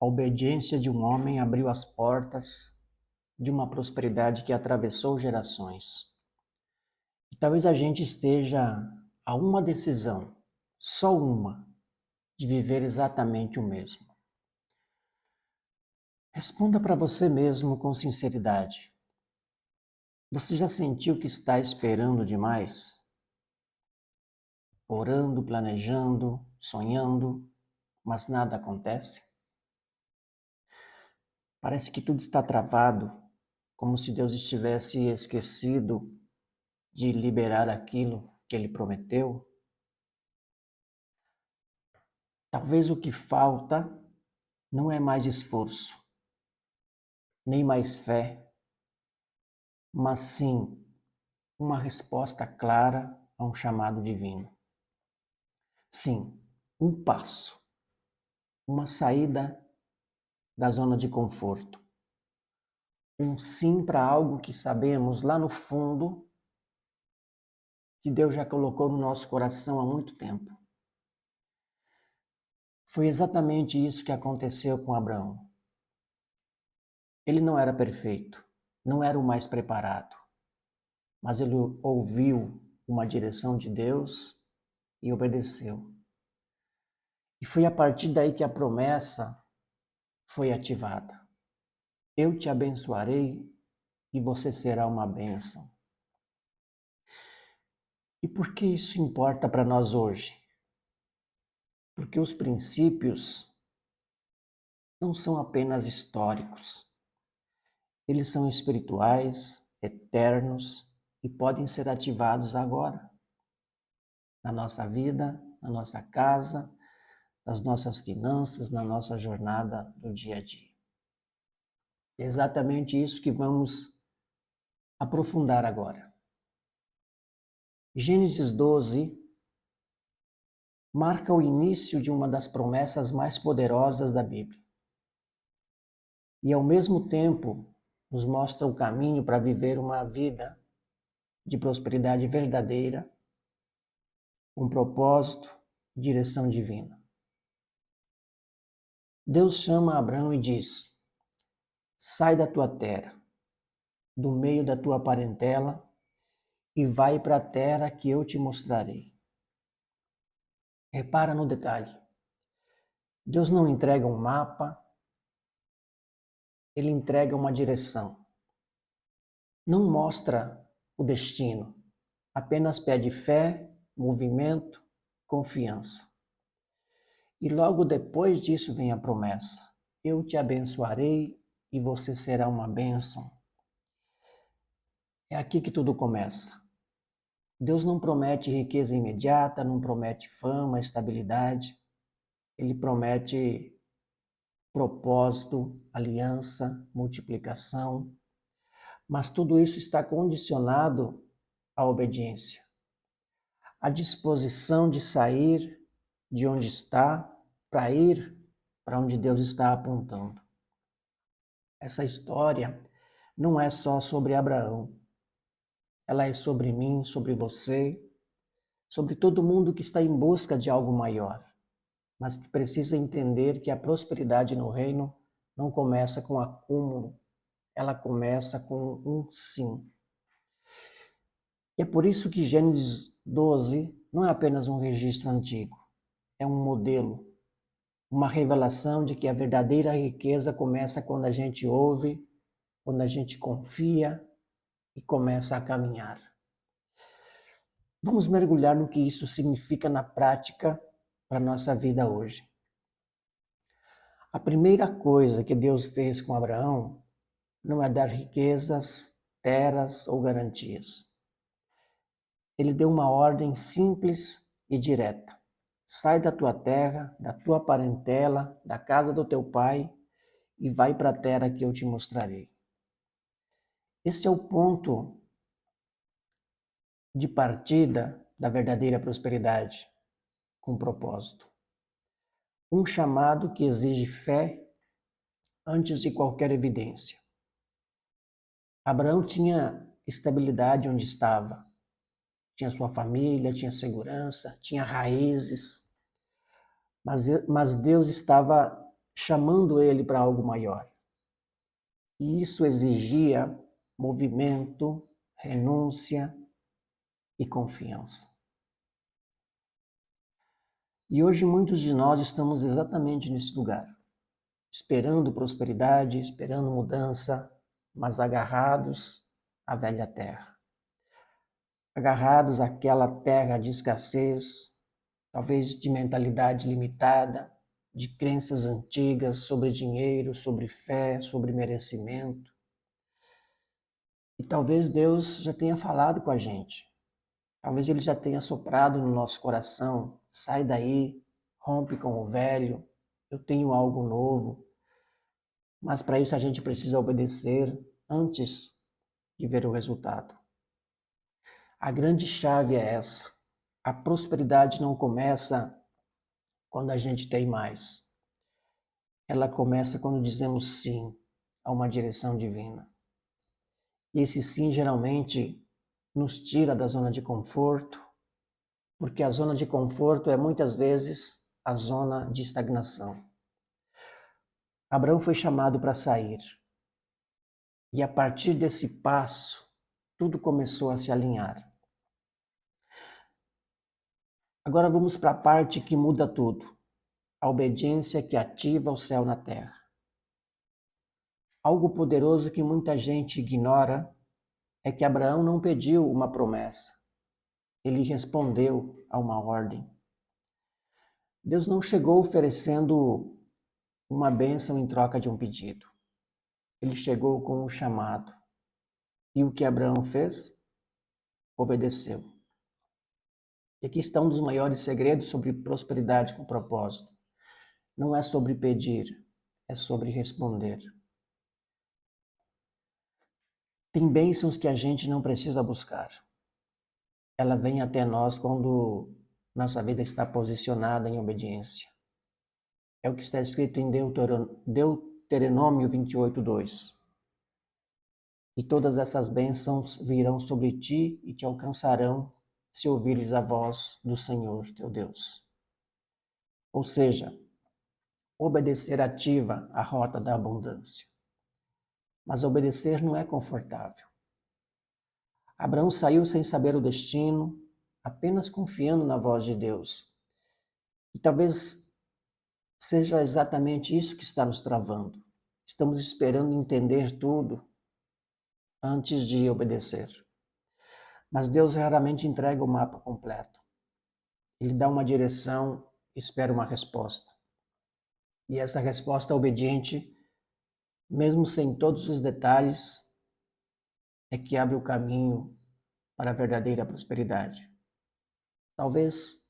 A obediência de um homem abriu as portas de uma prosperidade que atravessou gerações. E talvez a gente esteja a uma decisão, só uma, de viver exatamente o mesmo. Responda para você mesmo com sinceridade. Você já sentiu que está esperando demais? Orando, planejando, sonhando, mas nada acontece? Parece que tudo está travado, como se Deus estivesse esquecido de liberar aquilo que Ele prometeu. Talvez o que falta não é mais esforço, nem mais fé, mas sim uma resposta clara a um chamado divino. Sim, um passo, uma saída da zona de conforto. Um sim para algo que sabemos lá no fundo que Deus já colocou no nosso coração há muito tempo. Foi exatamente isso que aconteceu com Abraão. Ele não era perfeito, não era o mais preparado, mas ele ouviu uma direção de Deus e obedeceu. E foi a partir daí que a promessa foi ativada. Eu te abençoarei e você será uma bênção. E por que isso importa para nós hoje? Porque os princípios não são apenas históricos. Eles são espirituais, eternos e podem ser ativados agora, na nossa vida, na nossa casa, nas nossas finanças, na nossa jornada do dia a dia. É exatamente isso que vamos aprofundar agora. Gênesis 12 marca o início de uma das promessas mais poderosas da Bíblia. E, ao mesmo tempo, nos mostra o caminho para viver uma vida de prosperidade verdadeira, com propósito e direção divina. Deus chama Abraão e diz: sai da tua terra, do meio da tua parentela, e vai para a terra que eu te mostrarei. Repara no detalhe. Deus não entrega um mapa, Ele entrega uma direção. Não mostra o destino, apenas pede fé, movimento, confiança. E logo depois disso vem a promessa: eu te abençoarei e você será uma bênção. É aqui que tudo começa. Deus não promete riqueza imediata, não promete fama, estabilidade. Ele promete propósito, aliança, multiplicação. Mas tudo isso está condicionado à obediência, à disposição de sair de onde está para ir para onde Deus está apontando. Essa história não é só sobre Abraão. Ela é sobre mim, sobre você, sobre todo mundo que está em busca de algo maior, mas que precisa entender que a prosperidade no reino não começa com acúmulo, ela começa com um sim. E é por isso que Gênesis 12 não é apenas um registro antigo, é um modelo, uma revelação de que a verdadeira riqueza começa quando a gente ouve, quando a gente confia e começa a caminhar. Vamos mergulhar no que isso significa na prática para a nossa vida hoje. A primeira coisa que Deus fez com Abraão não é dar riquezas, terras ou garantias. Ele deu uma ordem simples e direta. Sai da tua terra, da tua parentela, da casa do teu pai e vai para a terra que eu te mostrarei. Esse é o ponto de partida da verdadeira prosperidade, com propósito. Um chamado que exige fé antes de qualquer evidência. Abraão tinha estabilidade onde estava, tinha sua família, tinha segurança, tinha raízes, mas Deus estava chamando ele para algo maior. E isso exigia movimento, renúncia e confiança. E hoje muitos de nós estamos exatamente nesse lugar, esperando prosperidade, esperando mudança, mas agarrados à velha terra. Agarrados àquela terra de escassez, talvez de mentalidade limitada, de crenças antigas sobre dinheiro, sobre fé, sobre merecimento. E talvez Deus já tenha falado com a gente. Talvez Ele já tenha soprado no nosso coração: sai daí, rompe com o velho, eu tenho algo novo. Mas para isso a gente precisa obedecer antes de ver o resultado. A grande chave é essa. A prosperidade não começa quando a gente tem mais. Ela começa quando dizemos sim a uma direção divina. E esse sim geralmente nos tira da zona de conforto, porque a zona de conforto é muitas vezes a zona de estagnação. Abraão foi chamado para sair. E a partir desse passo, tudo começou a se alinhar. Agora vamos para a parte que muda tudo. A obediência que ativa o céu na terra. Algo poderoso que muita gente ignora é que Abraão não pediu uma promessa. Ele respondeu a uma ordem. Deus não chegou oferecendo uma bênção em troca de um pedido. Ele chegou com um chamado. E o que Abraão fez? Obedeceu. E aqui está um dos maiores segredos sobre prosperidade com propósito. Não é sobre pedir, é sobre responder. Tem bênçãos que a gente não precisa buscar. Ela vem até nós quando nossa vida está posicionada em obediência. É o que está escrito em Deuteronômio 28:2. E todas essas bênçãos virão sobre ti e te alcançarão se ouvires a voz do Senhor teu Deus. Ou seja, obedecer ativa a rota da abundância. Mas obedecer não é confortável. Abraão saiu sem saber o destino, apenas confiando na voz de Deus. E talvez seja exatamente isso que está nos travando. Estamos esperando entender tudo antes de obedecer. Mas Deus raramente entrega o mapa completo. Ele dá uma direção, espera uma resposta. E essa resposta obediente, mesmo sem todos os detalhes, é que abre o caminho para a verdadeira prosperidade. Talvez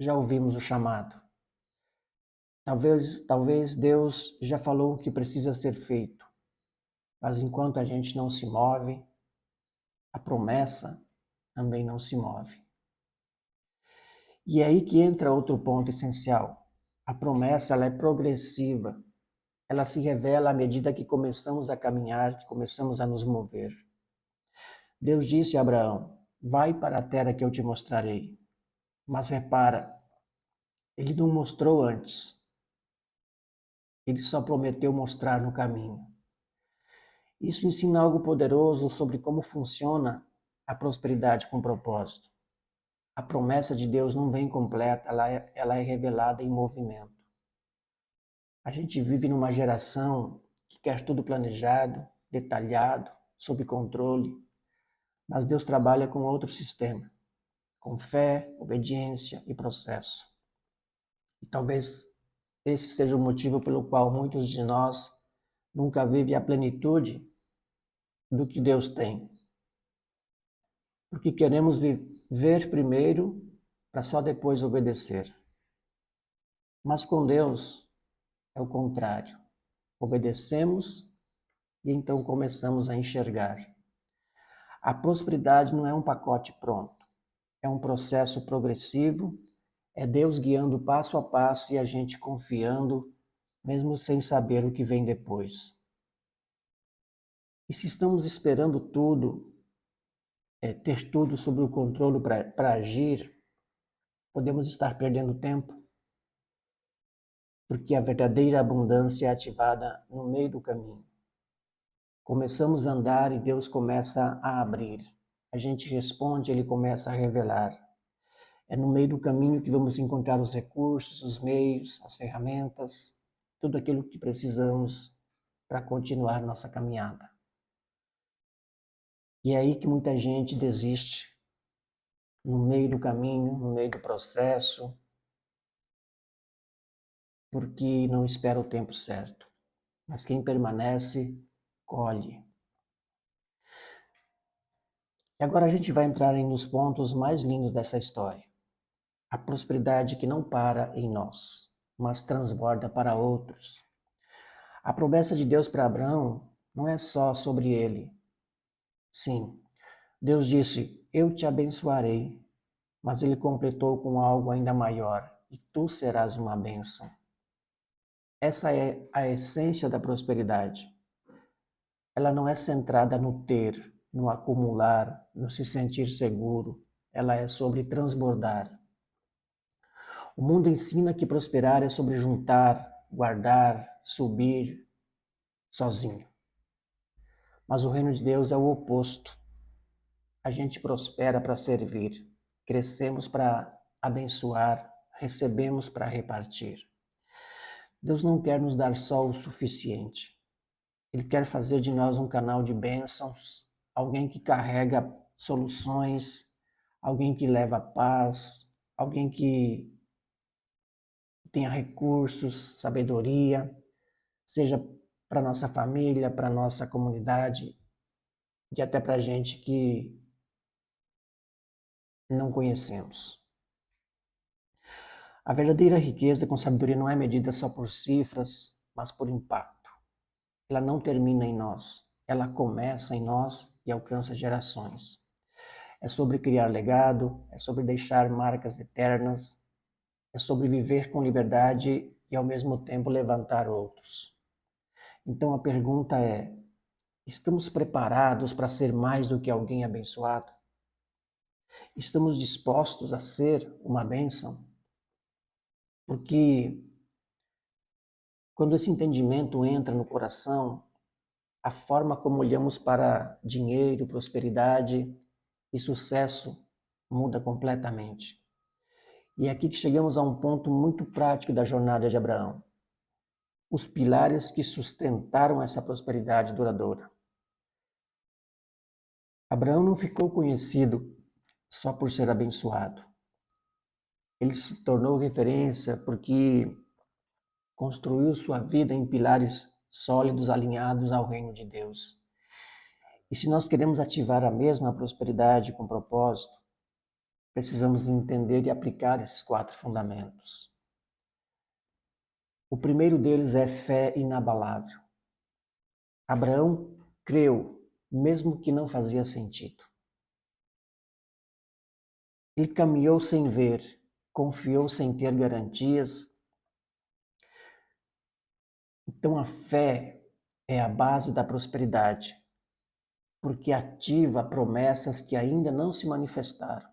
já ouvimos o chamado. Talvez Deus já falou o que precisa ser feito. Mas enquanto a gente não se move, a promessa também não se move. E é aí que entra outro ponto essencial. A promessa, ela é progressiva. Ela se revela à medida que começamos a caminhar, que começamos a nos mover. Deus disse a Abraão: vai para a terra que eu te mostrarei. Mas repara, ele não mostrou antes. Ele só prometeu mostrar no caminho. Isso ensina algo poderoso sobre como funciona a prosperidade com propósito. A promessa de Deus não vem completa, ela é revelada em movimento. A gente vive numa geração que quer tudo planejado, detalhado, sob controle, mas Deus trabalha com outro sistema, com fé, obediência e processo. E talvez esse seja o motivo pelo qual muitos de nós nunca vivem a plenitude do que Deus tem. Porque queremos ver primeiro para só depois obedecer. Mas com Deus é o contrário. Obedecemos e então começamos a enxergar. A prosperidade não é um pacote pronto. É um processo progressivo, é Deus guiando passo a passo e a gente confiando, mesmo sem saber o que vem depois. E se estamos esperando tudo, ter tudo sob o controle para agir, podemos estar perdendo tempo. porque a verdadeira abundância é ativada no meio do caminho. Começamos a andar e Deus começa a abrir. A gente responde, Ele começa a revelar. É no meio do caminho que vamos encontrar os recursos, os meios, as ferramentas, tudo aquilo que precisamos para continuar nossa caminhada. E é aí que muita gente desiste, no meio do caminho, no meio do processo, porque não espera o tempo certo. Mas quem permanece, colhe. E agora a gente vai entrar nos pontos mais lindos dessa história. A prosperidade que não para em nós, mas transborda para outros. A promessa de Deus para Abraão não é só sobre ele. Sim, Deus disse, eu te abençoarei, mas ele completou com algo ainda maior, e tu serás uma bênção. Essa é a essência da prosperidade. Ela não é centrada no ter, no acumular, no se sentir seguro. Ela é sobre transbordar. O mundo ensina que prosperar é sobre juntar, guardar, subir sozinho. Mas o reino de Deus é o oposto. A gente prospera para servir, crescemos para abençoar, recebemos para repartir. Deus não quer nos dar só o suficiente. Ele quer fazer de nós um canal de bênçãos, alguém que carrega soluções, alguém que leva paz, alguém que tenha recursos, sabedoria, seja para nossa família, para nossa comunidade e até para gente que não conhecemos. A verdadeira riqueza com sabedoria não é medida só por cifras, mas por impacto. Ela não termina em nós, ela começa em nós e alcança gerações. É sobre criar legado, é sobre deixar marcas eternas, é sobre viver com liberdade e ao mesmo tempo levantar outros. Então a pergunta é, estamos preparados para ser mais do que alguém abençoado? Estamos dispostos a ser uma bênção? Porque quando esse entendimento entra no coração, a forma como olhamos para dinheiro, prosperidade e sucesso muda completamente. E é aqui que chegamos a um ponto muito prático da jornada de Abraão. Os pilares que sustentaram essa prosperidade duradoura. Abraão não ficou conhecido só por ser abençoado. Ele se tornou referência porque construiu sua vida em pilares sólidos alinhados ao reino de Deus. E se nós queremos ativar a mesma prosperidade com propósito, precisamos entender e aplicar esses 4 fundamentos. O primeiro deles é fé inabalável. Abraão creu, mesmo que não fazia sentido. Ele caminhou sem ver, confiou sem ter garantias. Então a fé é a base da prosperidade, porque ativa promessas que ainda não se manifestaram.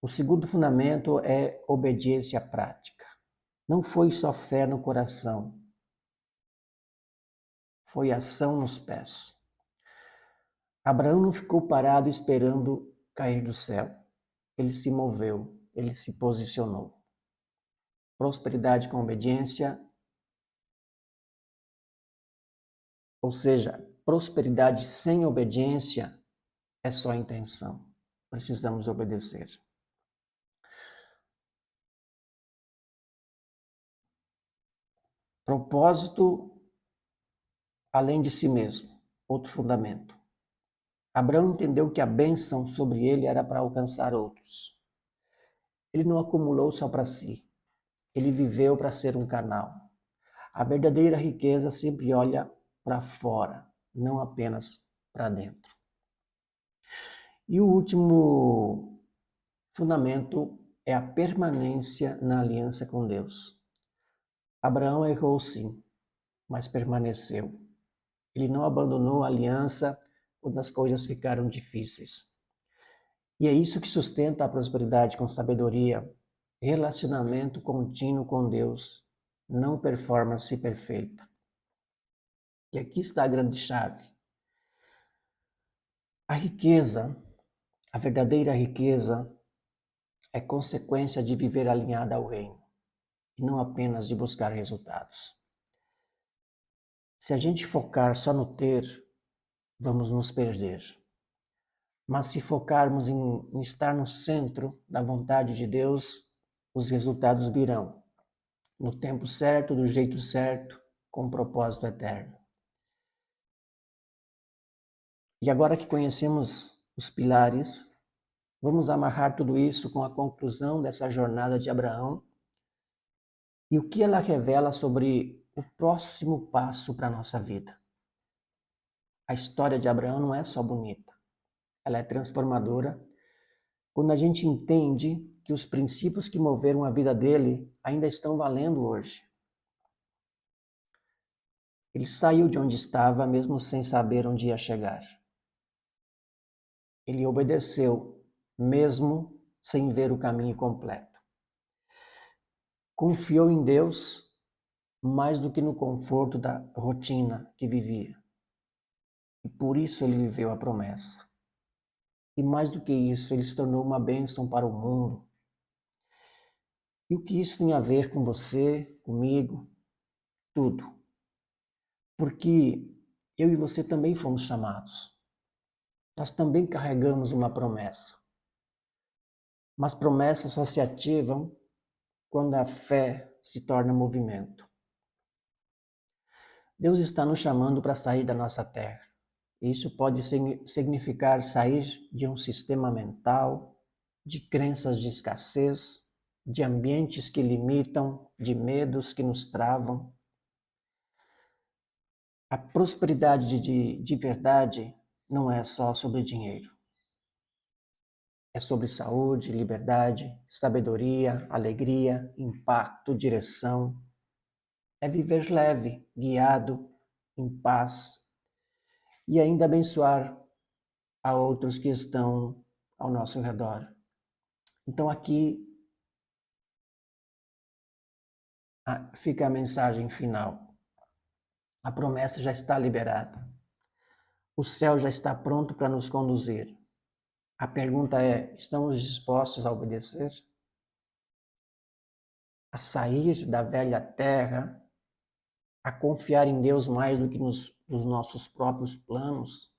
O segundo fundamento é obediência prática. Não foi só fé no coração, foi ação nos pés. Abraão não ficou parado esperando cair do céu. Ele se moveu, ele se posicionou. Prosperidade com obediência, ou seja, prosperidade sem obediência é só intenção. Precisamos obedecer. Propósito além de si mesmo, outro fundamento. Abraão entendeu que a bênção sobre ele era para alcançar outros. Ele não acumulou só para si, ele viveu para ser um canal. A verdadeira riqueza sempre olha para fora, não apenas para dentro. E o último fundamento é a permanência na aliança com Deus. Abraão errou sim, mas permaneceu. Ele não abandonou a aliança quando as coisas ficaram difíceis. E é isso que sustenta a prosperidade com sabedoria relacionamento contínuo com Deus, não performance perfeita. E aqui está a grande chave. A riqueza, a verdadeira riqueza, é consequência de viver alinhada ao reino, e não apenas de buscar resultados. Se a gente focar só no ter, vamos nos perder. Mas se focarmos em estar no centro da vontade de Deus, os resultados virão, no tempo certo, do jeito certo, com um propósito eterno. E agora que conhecemos os pilares, vamos amarrar tudo isso com a conclusão dessa jornada de Abraão e o que ela revela sobre o próximo passo para a nossa vida. A história de Abraão não é só bonita, ela é transformadora quando a gente entende que os princípios que moveram a vida dele ainda estão valendo hoje. Ele saiu de onde estava mesmo sem saber onde ia chegar. Ele obedeceu mesmo sem ver o caminho completo. Confiou em Deus mais do que no conforto da rotina que vivia. E por isso ele viveu a promessa. E mais do que isso, ele se tornou uma bênção para o mundo. E o que isso tem a ver com você, comigo? Tudo. Porque eu e você também fomos chamados. Nós também carregamos uma promessa. Mas promessas só se ativam quando a fé se torna movimento. Deus está nos chamando para sair da nossa terra. Isso pode significar sair de um sistema mental, de crenças de escassez, de ambientes que limitam, de medos que nos travam. A prosperidade de verdade não é só sobre dinheiro. É sobre saúde, liberdade, sabedoria, alegria, impacto, direção. É viver leve, guiado, em paz e ainda abençoar a outros que estão ao nosso redor. Então aqui fica a mensagem final. A promessa já está liberada. O céu já está pronto para nos conduzir. A pergunta é: estamos dispostos a obedecer? A sair da velha terra? A confiar em Deus mais do que nos nossos próprios planos?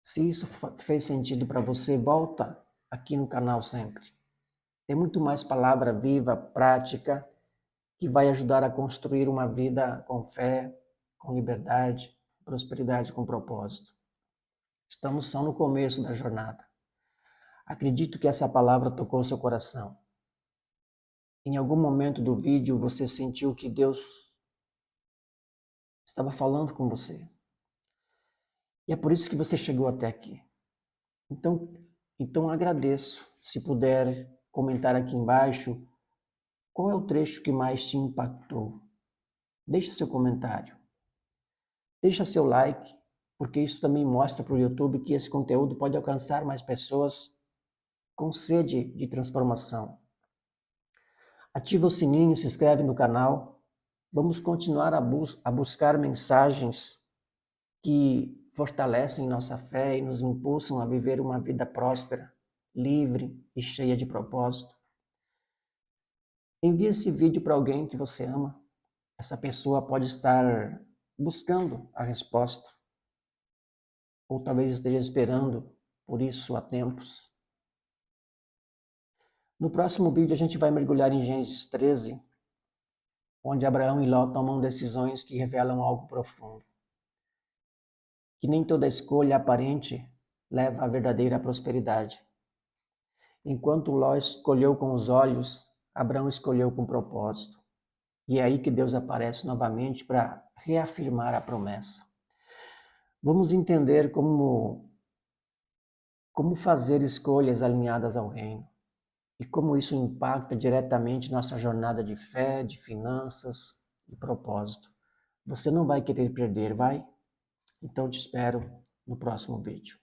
Se isso fez sentido para você, volta aqui no canal sempre. Tem muito mais palavra viva, prática, que vai ajudar a construir uma vida com fé, com liberdade, prosperidade com propósito. Estamos só no começo da jornada. Acredito que essa palavra tocou seu coração. Em algum momento do vídeo você sentiu que Deus estava falando com você. E é por isso que você chegou até aqui. Então agradeço. Se puder comentar aqui embaixo, qual é o trecho que mais te impactou? Deixa seu comentário. Deixa seu like, porque isso também mostra para o YouTube que esse conteúdo pode alcançar mais pessoas com sede de transformação. Ativa o sininho, se inscreve no canal. Vamos continuar a buscar mensagens que fortalecem nossa fé e nos impulsam a viver uma vida próspera, livre e cheia de propósito. Envie esse vídeo para alguém que você ama. Essa pessoa pode estar buscando a resposta, ou talvez esteja esperando por isso há tempos. No próximo vídeo a gente vai mergulhar em Gênesis 13, onde Abraão e Ló tomam decisões que revelam algo profundo. Que nem toda escolha aparente leva à verdadeira prosperidade. Enquanto Ló escolheu com os olhos, Abraão escolheu com propósito. E é aí que Deus aparece novamente para reafirmar a promessa. Vamos entender como fazer escolhas alinhadas ao reino e como isso impacta diretamente nossa jornada de fé, de finanças e propósito. Você não vai querer perder, vai? Então te espero no próximo vídeo.